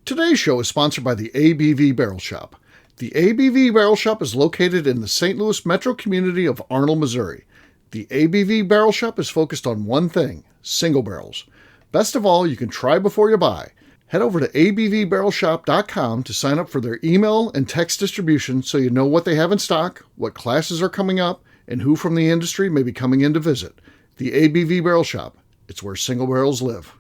Today's show is sponsored by the ABV Barrel Shop. The ABV Barrel Shop is located in the St. Louis metro community of Arnold, Missouri. The ABV Barrel Shop is focused on one thing, single barrels. Best of all, you can try before you buy. Head over to abvbarrelshop.com to sign up for their email and text distribution so you know what they have in stock, what classes are coming up, and who from the industry may be coming in to visit. The ABV Barrel Shop. It's where single barrels live.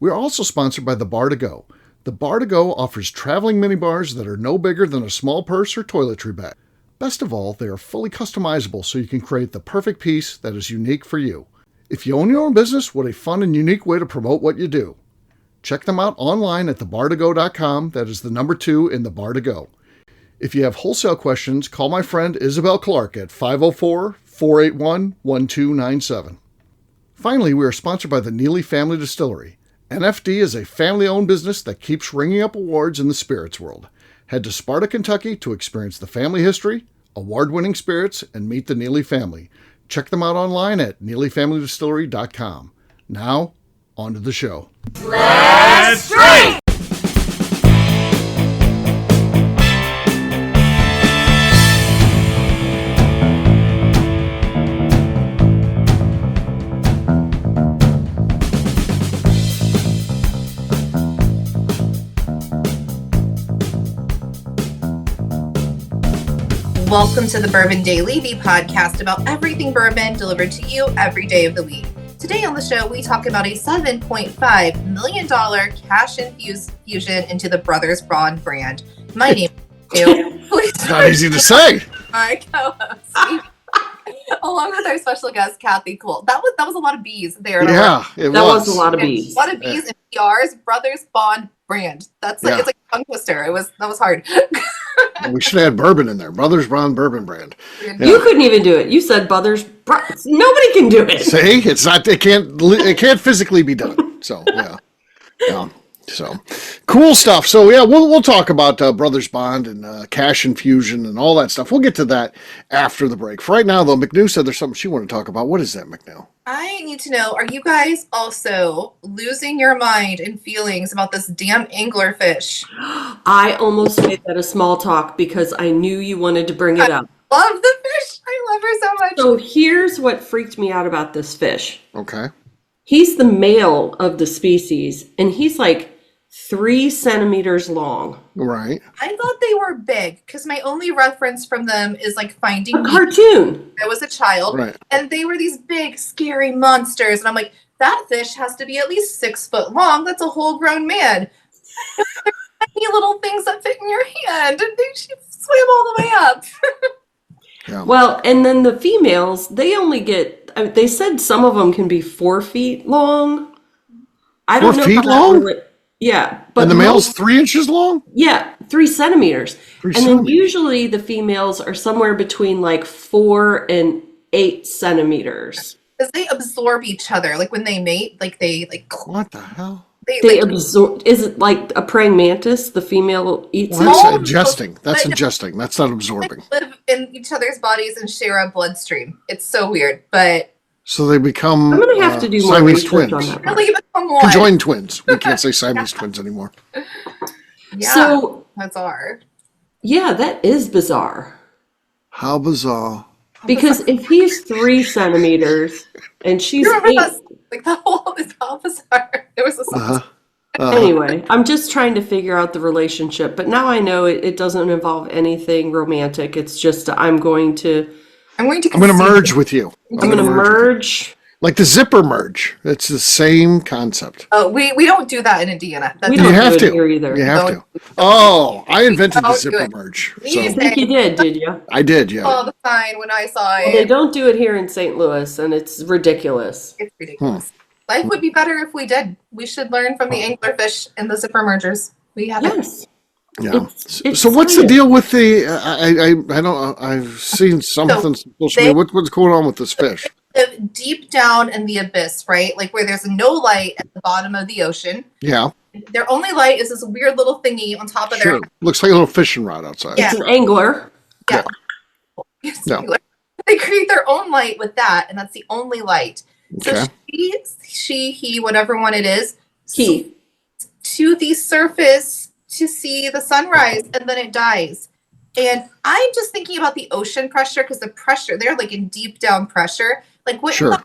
We're also sponsored by the Bar to Go. The Bar to Go offers traveling minibars that are no bigger than a small purse or toiletry bag. Best of all, they are fully customizable so you can create the perfect piece that is unique for you. If you own your own business, what a fun and unique way to promote what you do. Check them out online at thebar2go.com. That is the number 2 in the Bar to Go. If you have wholesale questions, call my friend Isabel Clark at 504-481-1297. Finally, we are sponsored by the Neely Family Distillery. NFD is a family-owned business that keeps ringing up awards in the spirits world. Head to Sparta, Kentucky to experience the family history, award-winning spirits, and meet the Neely family. Check them out online at neelyfamilydistillery.com. Now, on to the show. Let's drink! Welcome to the Bourbon Daily, the podcast about everything bourbon delivered to you every day of the week. Today on the show, we talk about a $7.5 million cash infusion into the Brothers Bond brand. My name is It's not easy to say. my co-host, along with our special guest, Kathy Cole. That was a lot of B's there. Yeah, it That was a was. lot of B's. A lot of B's and PR's, Brothers Bond brand. That's like, Yeah. It's like a tongue twister. That was hard. We should have had bourbon in there. Brothers Brown Bourbon brand. Yeah. You couldn't even do it. You said Brothers. Nobody can do it. See, it's not. It can't physically be done. So yeah. So cool stuff. So yeah, we'll talk about Brothers Bond and cash infusion and all that stuff. We'll get to that after the break. For right now, though, McNew said there's something she wanted to talk about. What is that, McNew? I need to know, are you guys also losing your mind and feelings about this damn anglerfish? I almost made that a small talk because I knew you wanted to bring it up. Love the fish. I love her so much. So here's what freaked me out about this fish. Okay. He's the male of the species, and he's like 3 centimeters long. Right. I thought they were big because my only reference from them is like Finding A Nemo. cartoon. I was a child, Right. and they were these big, scary monsters. And I'm like, that fish has to be at least 6 foot long. That's a whole grown man. They're tiny little things that fit in your hand, and she swam all the way up. Yeah. Well, and then the females, they only get, they said some of them can be 4 feet long. I don't 4 know feet how that long? really- yeah. But And the male's most- 3 inches long? Yeah, 3 centimeters. 3 And then centimeters. usually the females are somewhere between like 4 and 8 centimeters. Because they absorb each other. Like when they mate, like they What the hell? They absorb. Is it like a praying mantis? The female eats Well, it? that's All- ingesting. That's but- ingesting. That's not absorbing. live in each other's bodies and share a bloodstream. It's so weird, but So they become I'm gonna have to do more Siamese research twins. on that. really become one. Conjoined twins. We can't say Siamese twins anymore. Yeah, So, that's our. yeah, that is bizarre. How bizarre. Because if he's 3 centimeters and she's You remember 8, that? Like the whole is all bizarre. It was a song. Uh-huh. anyway, I'm just trying to figure out the relationship. But now I know it doesn't involve anything romantic. It's just I'm going to I'm going to merge with you. merge. Like the zipper merge. It's the same concept. Oh, we don't do that in Indiana. That's We You don't have do it to. here either. You have to. Don't- Oh, I invented the Don't do zipper it. merge. We So I think you did you? I did, yeah. all the time when I saw Well, they it. don't do it here in St. Louis, and it's ridiculous. It's ridiculous. Life would be better if we did. We should learn from the anglerfish and the zipper mergers. We have it. Yes. Yeah. It's So what's the science. deal with the? I don't. I've seen something supposed to be. What's going on with this fish? Live deep down in the abyss, right? Like where there's no light at the bottom of the ocean. Yeah. Their only light is this weird little thingy on top of Sure. Looks like a little fishing rod outside. Yeah. It's an angler. their. Yeah. They create their own light with that, and that's the only light. So Okay. he, whatever one it is, He. to the surface to see the sunrise and then it dies. And I'm just thinking about the ocean pressure, because the pressure, they're like in deep down pressure. Like, wouldn't Sure. that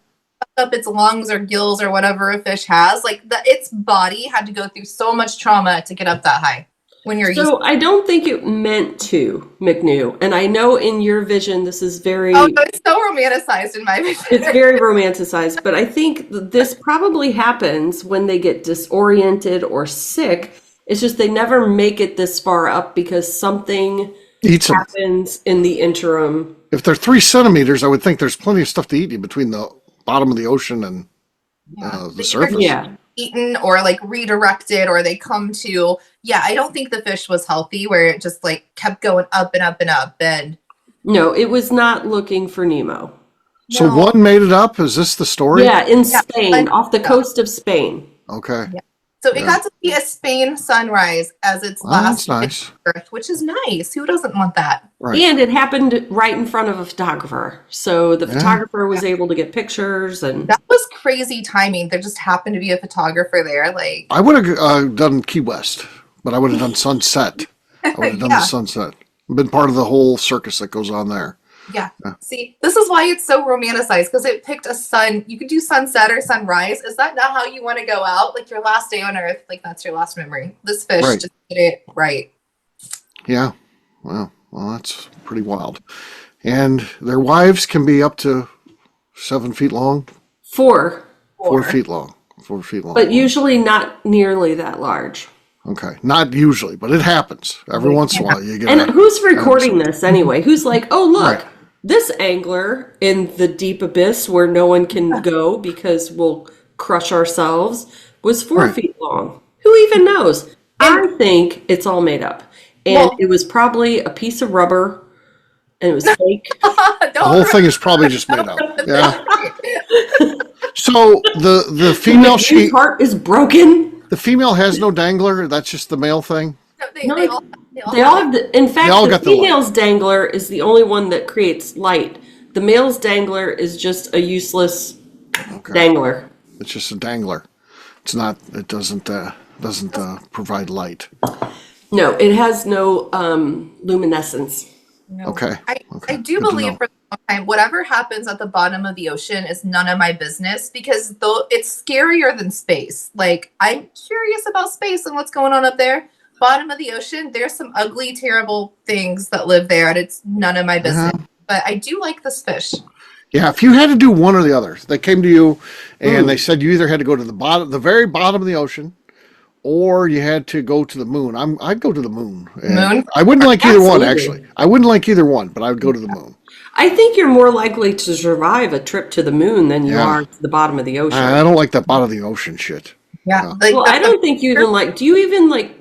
fuck up its lungs or gills or whatever a fish has? Like, its body had to go through so much trauma to get up that high. When you're used So I don't think it meant to, McNew. And I know in your vision, this is very, Oh, no, it's so romanticized in my vision. it's very romanticized, but I think this probably happens when they get disoriented or sick. It's just they never make it this far up because something Eats them. happens in the interim. If they're 3 centimeters, I would think there's plenty of stuff to eat in between the bottom of the ocean and the surface. Yeah. Eaten or like redirected, or they come to, I don't think the fish was healthy where it just like kept going up and up and up. And No, it was not looking for Nemo. So No. one made it up? Is this the story? Yeah, in Spain, off the coast of Spain. Okay. so it got to see a Spain sunrise as its Well, last that's nice. Earth, which is nice. Who doesn't want that? Right. And it happened right in front of a photographer. So the photographer was able to get pictures and That was crazy timing. There just happened to be a photographer there. Like, I would have done Key West, but I would have done sunset. I would have done the sunset. Been part of the whole circus that goes on there. yeah. See, this is why it's so romanticized, because it picked a sun. You could do sunset or sunrise. Is that not how you want to go out? Like your last day on Earth, like that's your last memory. This fish Right. just did it right. Yeah. Well, that's pretty wild. And their wives can be up to 7 feet long, 4, 4 feet long, 4 feet long. but usually not nearly that large. Okay. Not usually, but it happens. Every once in a while you get And a- who's recording this anyway? Who's like, oh, look, Right. this angler in the deep abyss where no one can go because we'll crush ourselves was 4 Right. feet long. Who even knows? I think it's all made up. And Well- it was probably a piece of rubber and it was fake. the whole thing is probably just made up. Yeah. So the female His heart is broken. the female has no dangler. That's just the male thing. They No, all They all have the, in fact, all the got the light. female's dangler is the only one that creates light. The male's dangler is just a useless dangler. It's just a dangler. It's not. It doesn't provide light. No, it has no luminescence. No. Okay. I do Good to believe know. for the long time, whatever happens at the bottom of the ocean is none of my business, because though it's scarier than space. Like, I'm curious about space and what's going on up there. Bottom of the ocean, there's some ugly, terrible things that live there, and it's none of my business. But I do like this fish. Yeah, if you had to do one or the other, they came to you and they said you either had to go to the very bottom of the ocean, or you had to go to the moon. I'd go to the moon. And Moon? I wouldn't like either one, Absolutely. actually. I wouldn't like either one, but I would go to the moon. I think you're more likely to survive a trip to the moon than you Yeah. are to the bottom of the ocean. I don't like that bottom of the ocean shit. Yeah. Like, Well, I don't think you even like, do you even like,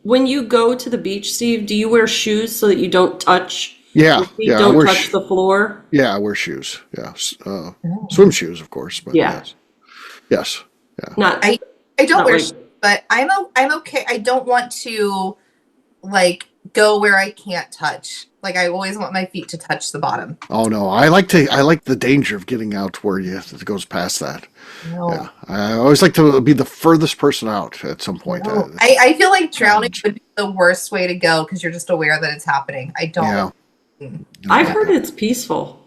when you go to the beach, Steve, do you wear shoes so that you don't touch, Yeah, your feet yeah. I don't wear touch the floor? Yeah, I wear shoes. Yeah, swim shoes, of course. But Yeah. yes. Yeah. Not, I don't Not wear like- shoes, but I'm okay. I don't want to like go where I can't touch. Like, I always want my feet to touch the bottom. Oh no, I like the danger of getting out where it goes past that. No. Yeah, I always like to be the furthest person out at some point. No. I feel like drowning would be the worst way to go, because you're just aware that it's happening. I don't. Yeah. I've heard it's peaceful.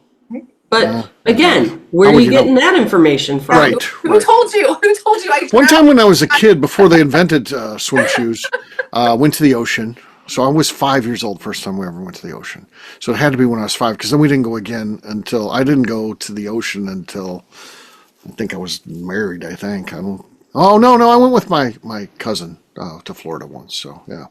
But Yeah. again, where How are would you you know? getting that information from? Right. Who told you? Who told you? I One time when I was a kid, before they invented swim shoes, went to the ocean. So I was 5 years old first time we ever went to the ocean. So it had to be when I was 5, because then we didn't go again until I didn't go to the ocean until I think I was married. I think I don't. Oh no, I went with my cousin to Florida once. So yeah,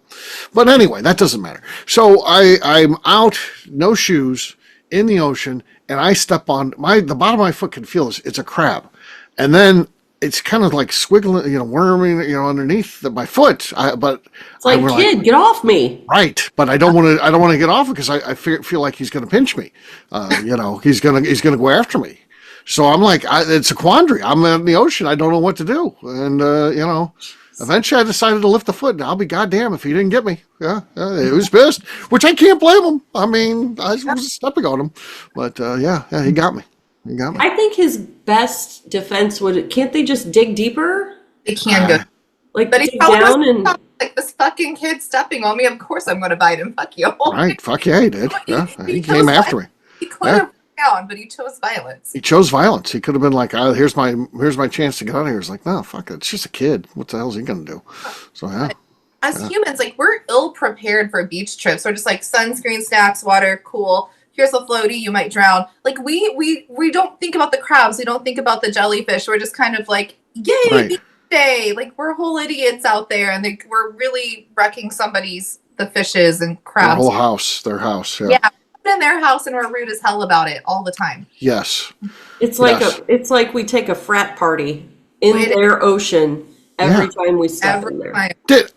but anyway, that doesn't matter. So I'm out, no shoes, in the ocean, and I step on the bottom of my foot can feel it's a crab, and then it's kind of like squiggling, worming, underneath my foot. But It's like, kid, get off me. right, but I don't want to get off it because I feel like he's going to pinch me. He's gonna go after me. So I'm like, it's a quandary. I'm in the ocean. I don't know what to do. And eventually I decided to lift the foot. And I'll be goddamn if he didn't get me. Yeah, he was pissed, which I can't blame him. I mean, I was stepping on him, but yeah, he got me. He got me. I think his best defense can't they just dig deeper? It can go. Like But he's dig probably down and like this fucking kid stepping on me. Of course I'm going to bite him. Fuck you. Right. Fuck yeah, he did. Yeah. He chose came after me. He could have down, but he chose violence. He chose violence. He could have been like, here's my chance to get out of here. It's like, no, fuck it. It's just a kid. What the hell is he going to do? So, yeah. As humans, like, we're ill prepared for beach trips. We're just like, sunscreen, snacks, water, cool. Here's a floaty, you might drown. Like, we don't think about the crabs. We don't think about the jellyfish. We're just kind of like, yay, beach day. Like, we're whole idiots out there, and we're really wrecking the fishes and crabs. Their house. Yeah. Yeah. In their house, and we're rude as hell about it all the time. Yes. It's like we take a frat party in their ocean every time we step in there.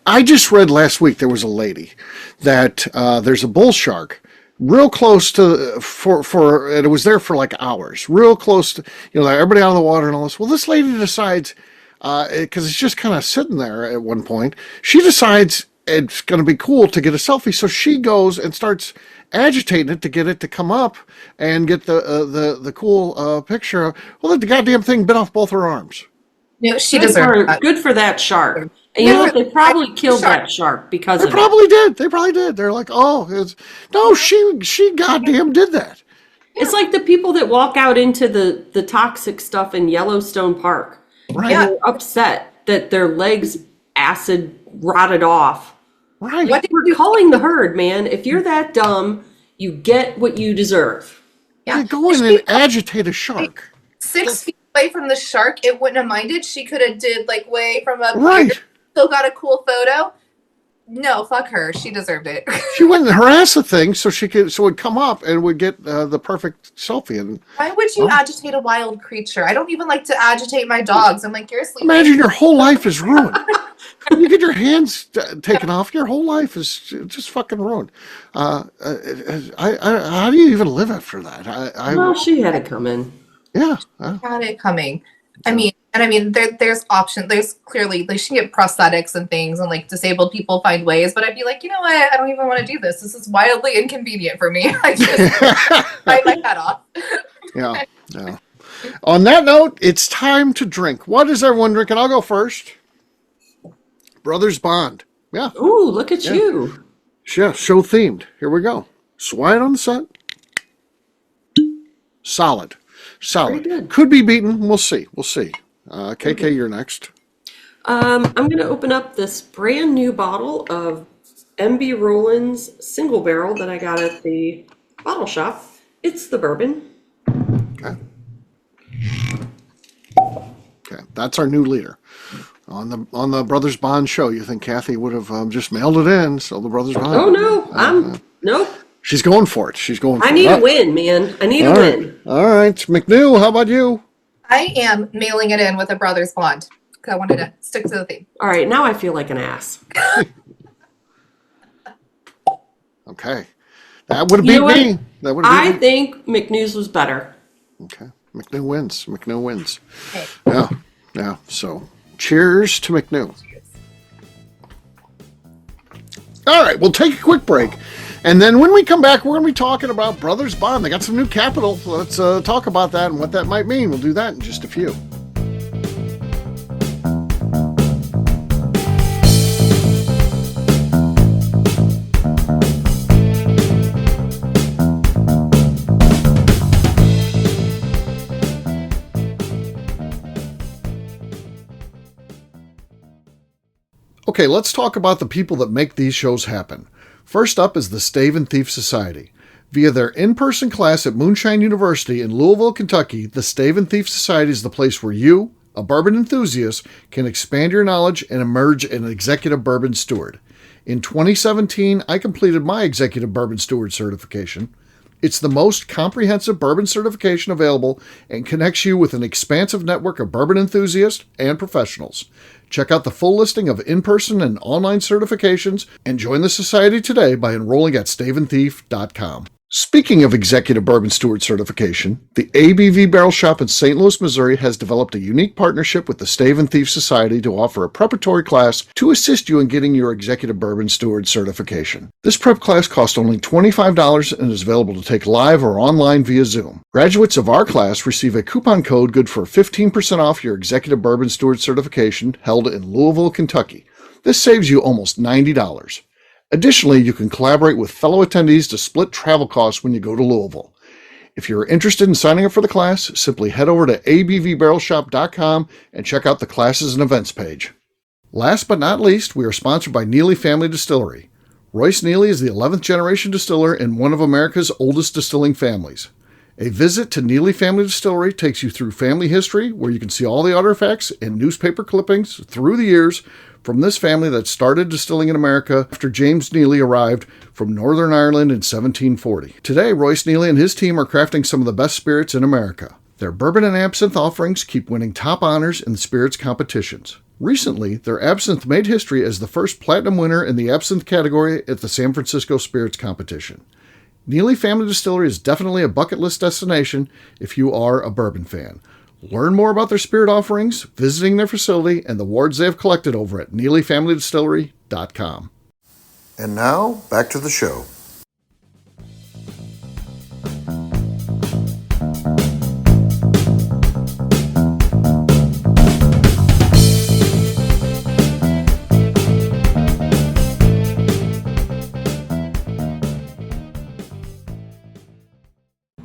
I just read last week there was a lady that there's a bull shark real close to and it was there for like hours, real close to, like everybody out of the water and all this. Well, this lady decides because it's just kind of sitting there at one point. She decides it's going to be cool to get a selfie, so she goes and starts agitating it to get it to come up and get the cool picture. Well, the goddamn thing bit off both her arms. No, she deserved that. Good for that shark. And you know what? They probably killed that shark because of it. They probably did. They're like, she goddamn did that. It's like the people that walk out into the toxic stuff in Yellowstone Park. Right. And they're upset that their legs acid rotted off. Right. We're calling the herd, man. If you're that dumb, you get what you deserve. Yeah. Go in and agitate a shark. 6 feet away from the shark, it wouldn't have minded. She could have did like way from up right. here, still got a cool photo. No, fuck her. She deserved it. She wouldn't harass the thing so it would come up and would get the perfect selfie. And why would you agitate a wild creature? I don't even like to agitate my dogs. I'm like, you're asleep. Imagine your whole life is ruined. You get your hands taken off, your whole life is just fucking ruined. How do you even live after that? Well, she had it coming. Yeah. Had it coming. I mean, there's options. There's clearly, like, she can get prosthetics and things, and like disabled people find ways. But I'd be like, you know what? I don't even want to do this. This is wildly inconvenient for me. I just bite my head off. Yeah. On that note, it's time to drink. What is everyone drinking? I'll go first. Brothers Bond. Yeah. Ooh, look at you. Yeah, show themed. Here we go. Swine on the set. Solid. Very good. Could be beaten. We'll see. KK, you're next. I'm going to open up this brand new bottle of MB Roland's single barrel that I got at the bottle shop. It's the bourbon. Okay, that's our new leader. On the Brothers Bond show, you think Kathy would have just mailed it in? So the Brothers Bond. Oh no, nope. She's going for it. I need a win, man. I need a win. All right, McNew, how about you? I am mailing it in with a Brothers Bond because I wanted to stick to the theme. All right, now I feel like an ass. Okay, that would have beat me. I think McNew's was better. Okay, McNew wins. Okay. Yeah. So, cheers to McNew. All right, we'll take a quick break. And then when we come back, we're going to be talking about Brothers Bond. They got some new capital. Let's talk about that and what that might mean. We'll do that in just a few. Okay, let's talk about the people that make these shows happen. First up is the Stave and Thief Society. Via their in-person class at Moonshine University in Louisville, Kentucky, the Stave and Thief Society is the place where you, a bourbon enthusiast, can expand your knowledge and emerge an executive bourbon steward. In 2017, I completed my executive bourbon steward certification. It's the most comprehensive bourbon certification available and connects you with an expansive network of bourbon enthusiasts and professionals. Check out the full listing of in-person and online certifications and join the society today by enrolling at staveandthief.com. Speaking of Executive Bourbon Steward certification, the ABV Barrel Shop in St. Louis, Missouri has developed a unique partnership with the Stave and Thief Society to offer a preparatory class to assist you in getting your Executive Bourbon Steward certification. This prep class costs only $25 and is available to take live or online via Zoom. Graduates of our class receive a coupon code good for 15% off your Executive Bourbon Steward certification held in Louisville, Kentucky. This saves you almost $90. Additionally, you can collaborate with fellow attendees to split travel costs when you go to Louisville. If you're interested in signing up for the class, simply head over to abvbarrelshop.com and check out the classes and events page. Last but not least, we are sponsored by Neely Family Distillery. Royce Neely is the 11th generation distiller in one of America's oldest distilling families. A visit to Neely Family Distillery takes you through family history, where you can see all the artifacts and newspaper clippings through the years from this family that started distilling in America after James Neely arrived from Northern Ireland in 1740. Today, Royce Neely and his team are crafting some of the best spirits in America. Their bourbon and absinthe offerings keep winning top honors in the spirits competitions. Recently, their absinthe made history as the first platinum winner in the absinthe category at the San Francisco Spirits Competition. Neely Family Distillery is definitely a bucket list destination if you are a bourbon fan. Learn more about their spirit offerings, visiting their facility, and the awards they have collected over at NeelyFamilyDistillery.com. And now, back to the show.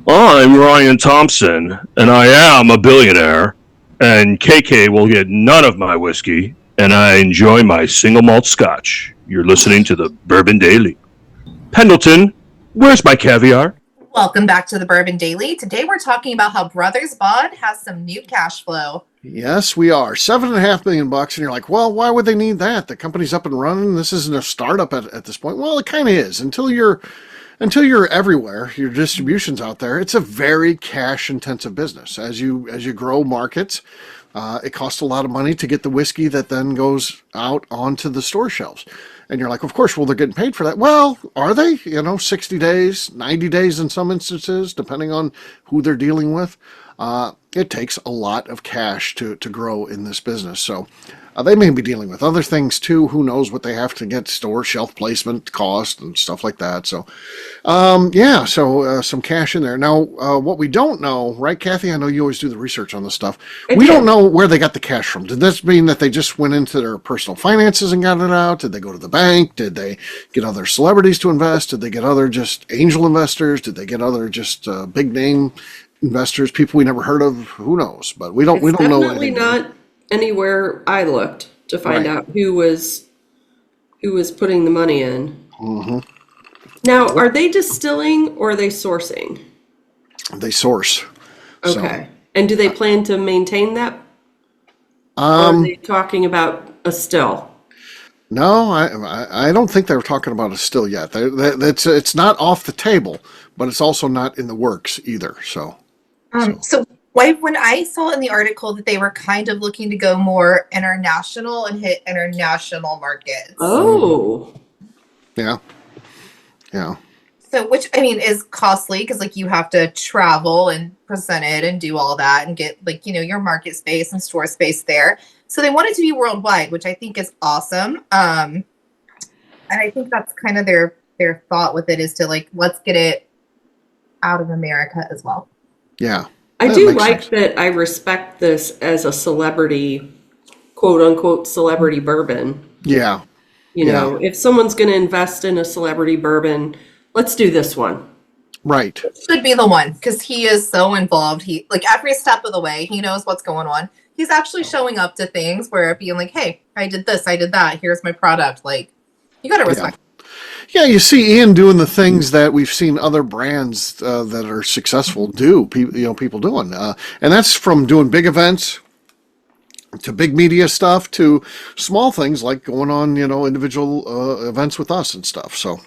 I'm Ryan Thompson, and I am a billionaire, and KK will get none of my whiskey, and I enjoy my single malt scotch. You're listening to the Bourbon Daily. Pendleton, where's my caviar? Welcome back to the Bourbon Daily. Today we're talking about how Brothers Bod has some new cash flow. Yes, we are. $7.5 million, and you're like, well, why would they need that? The company's up and running. This isn't a startup at this point. Well, it kind of is. Until you're everywhere, your distribution's out there, it's a very cash-intensive business. As you grow markets, it costs a lot of money to get the whiskey that then goes out onto the store shelves. And you're like, of course, well, they're getting paid for that. Well, are they? 60 days, 90 days in some instances, depending on who they're dealing with. It takes a lot of cash to grow in this business. So they may be dealing with other things too. Who knows what they have to get, store shelf placement cost and stuff like that. So, some cash in there. Now, what we don't know, right, Kathy? I know you always do the research on this stuff. We don't know where they got the cash from. Did this mean that they just went into their personal finances and got it out? Did they go to the bank? Did they get other celebrities to invest? Did they get other just angel investors? Did they get other just big name investors, people we never heard of? Who knows? But we don't know. Definitely not anywhere I looked to find out who was putting the money in. Mm-hmm. Now, are they distilling or are they sourcing? They source. Okay. And do they plan to maintain that? Or are they talking about a still? No, I don't think they were talking about a still yet. It's not off the table, but it's also not in the works either. So when I saw in the article that they were kind of looking to go more international and hit international markets. Oh. Yeah. So, which, I mean, is costly because, you have to travel and present it and do all that and get, your market space and store space there. So they want it to be worldwide, which I think is awesome. And I think that's kind of their thought with it is to, let's get it out of America as well. Yeah. I do like that. I respect this as a celebrity, quote unquote, celebrity bourbon. Yeah. If someone's going to invest in a celebrity bourbon, let's do this one. Right. Should be the one because he is so involved. He, every step of the way, he knows what's going on. He's actually showing up to things where being like, hey, I did this, I did that. Here's my product. You got to respect. Yeah, you see Ian doing the things that we've seen other brands that are successful do. People doing, and that's from doing big events to big media stuff to small things like going on, individual events with us and stuff. So,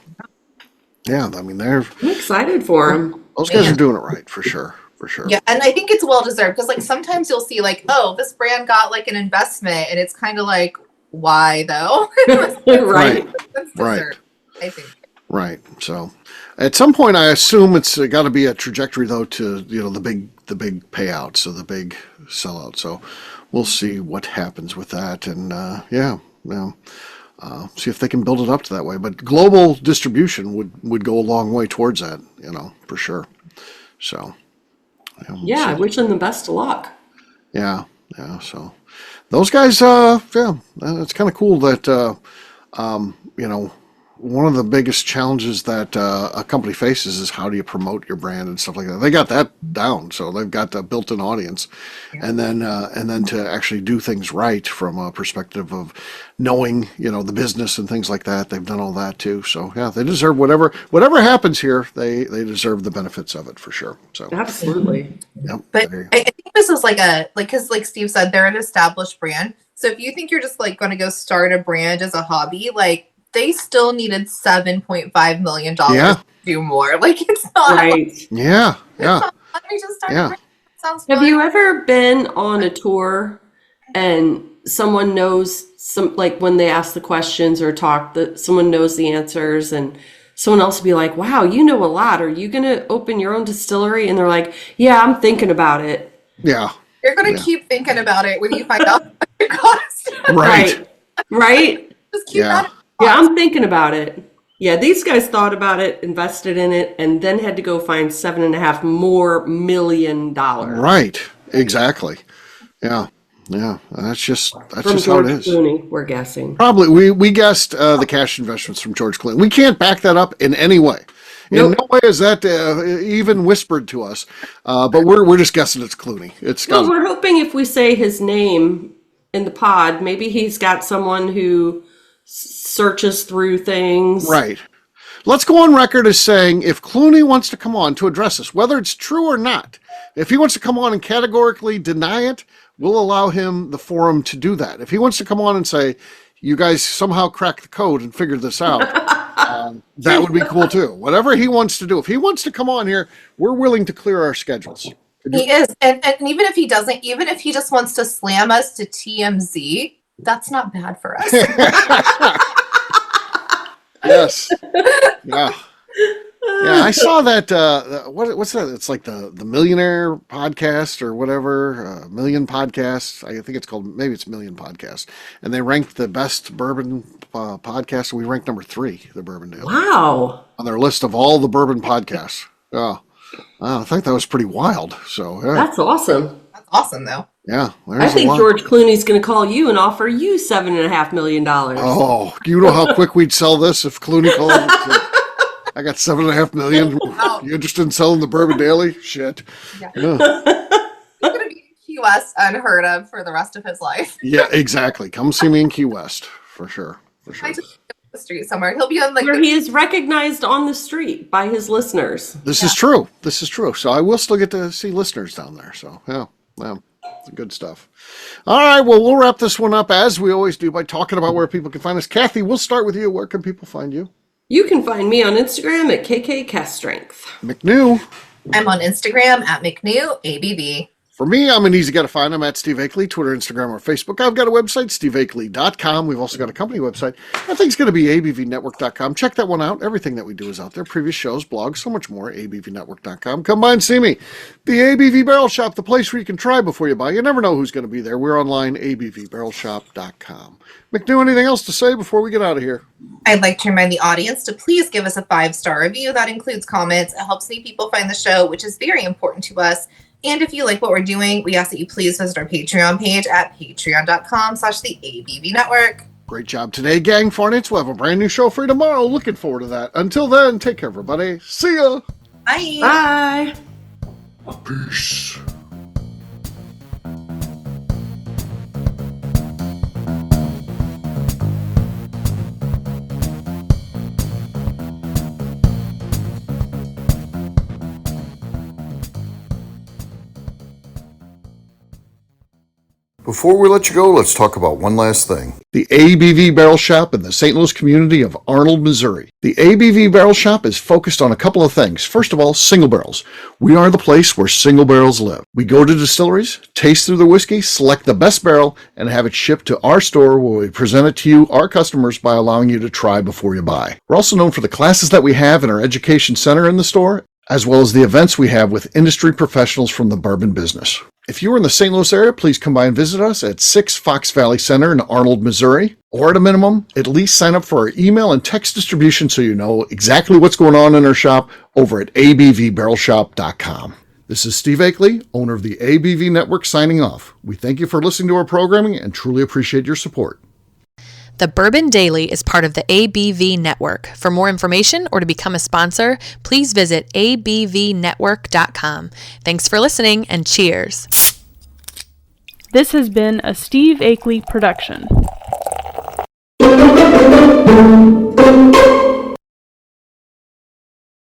yeah, I mean, I'm excited for them. Those guys are doing it right for sure. For sure. Yeah, and I think it's well deserved because sometimes you'll see this brand got an investment and it's kind of why though? Right. I think. Right. So, at some point, I assume it's got to be a trajectory though to the big payout, so the big sellout. So, we'll see what happens with that, and see if they can build it up to that way. But global distribution would go a long way towards that, for sure. So. I wish them the best of luck. Yeah. Yeah. So those guys, it's kind of cool that, one of the biggest challenges that a company faces is how do you promote your brand and stuff like that. They got that down, so they've got a built-in audience, and then to actually do things right from a perspective of knowing, the business and things like that. They've done all that too. So yeah, they deserve whatever happens here. They deserve the benefits of it for sure. So absolutely. Yep. But I think this is because like Steve said, they're an established brand. So if you think you're just like going to go start a brand as a hobby, like they still needed $7.5 million to do more. Like it's not right. Yeah. Let me just start a brand. Sounds fun. Have you ever been on a tour and someone knows like when they ask the questions or talk, that someone knows the answers, and someone else will be like, wow, you know a lot. Are you going to open your own distillery? And they're like, yeah, I'm thinking about it. Yeah. You're going to keep thinking about it when you find out what it costs. Right. Just keep that. Yeah, I'm thinking about it. Yeah, these guys thought about it, invested in it, and then had to go find $7.5 million. Right. Exactly. Yeah. Yeah. That's just From how George it is. Clooney, we're guessing. Probably. We guessed the cash investments from George Clooney. We can't back that up in any way. In no way is that even whispered to us. But we're just guessing it's Clooney. Well, we're hoping if we say his name in the pod, maybe he's got someone who searches through things. Right. Let's go on record as saying if Clooney wants to come on to address us, whether it's true or not, if he wants to come on and categorically deny it, we'll allow him the forum to do that. If he wants to come on and say, you guys somehow cracked the code and figured this out, that would be cool too. Whatever he wants to do. If he wants to come on here, we're willing to clear our schedules. He is. And even if he doesn't, even if he just wants to slam us to TMZ, that's not bad for us. Yes. Yeah. Yeah, I saw that. What's that? It's like the Millionaire Podcast or whatever. Million Podcasts. I think it's called. Maybe it's Million Podcasts. And they ranked the best bourbon podcast. And we ranked number 3, the Bourbon Daily. Wow. On their list of all the bourbon podcasts. Yeah. I think that was pretty wild. So yeah. That's awesome. That's awesome, though. Yeah. I think George Clooney's going to call you and offer you $7.5 million. Oh, you know how quick we'd sell this if Clooney called? I got $7.5 million. You interested in selling the Bourbon Daily? Shit. Yeah. He's going to be in Key West unheard of for the rest of his life. Yeah, exactly. Come see me in Key West for sure. I just the street somewhere. He'll be on where he is recognized on the street by his listeners. This is true. So I will still get to see listeners down there. So yeah. Good stuff. All right, well, we'll wrap this one up as we always do by talking about where people can find us. Kathy, we'll start with you. Where can people find you? You can find me on Instagram at KKCastStrength. McNew. I'm on Instagram at McNew ABV. For me, I'm an easy guy to find. I'm at Steve Akeley, Twitter, Instagram, or Facebook. I've got a website, steveakeley.com. We've also got a company website. I think it's going to be abvnetwork.com. Check that one out. Everything that we do is out there. Previous shows, blogs, so much more. abvnetwork.com. Come by and see me. The ABV Barrel Shop, the place where you can try before you buy. You never know who's going to be there. We're online, abvbarrelshop.com. McNew, anything else to say before we get out of here? I'd like to remind the audience to please give us a 5-star review. That includes comments. It helps new people find the show, which is very important to us. And if you like what we're doing, we ask that you please visit our Patreon page at patreon.com/the ABV Network. Great job today, gang. Farnets, we'll have a brand new show for you tomorrow. Looking forward to that. Until then, take care, everybody. See ya. Bye. Bye. Peace. Before we let you go, let's talk about one last thing. The ABV Barrel Shop in the St. Louis community of Arnold, Missouri. The ABV Barrel Shop is focused on a couple of things. First of all, single barrels. We are the place where single barrels live. We go to distilleries, taste through the whiskey, select the best barrel, and have it shipped to our store where we present it to you, our customers, by allowing you to try before you buy. We're also known for the classes that we have in our education center in the store, as well as the events we have with industry professionals from the bourbon business. If you're in the St. Louis area, please come by and visit us at 6 Fox Valley Center in Arnold, Missouri. Or at a minimum, at least sign up for our email and text distribution so you know exactly what's going on in our shop over at abvbarrelshop.com. This is Steve Akeley, owner of the ABV Network, signing off. We thank you for listening to our programming and truly appreciate your support. The Bourbon Daily is part of the ABV Network. For more information or to become a sponsor, please visit abvnetwork.com. Thanks for listening and cheers. This has been a Steve Akeley production.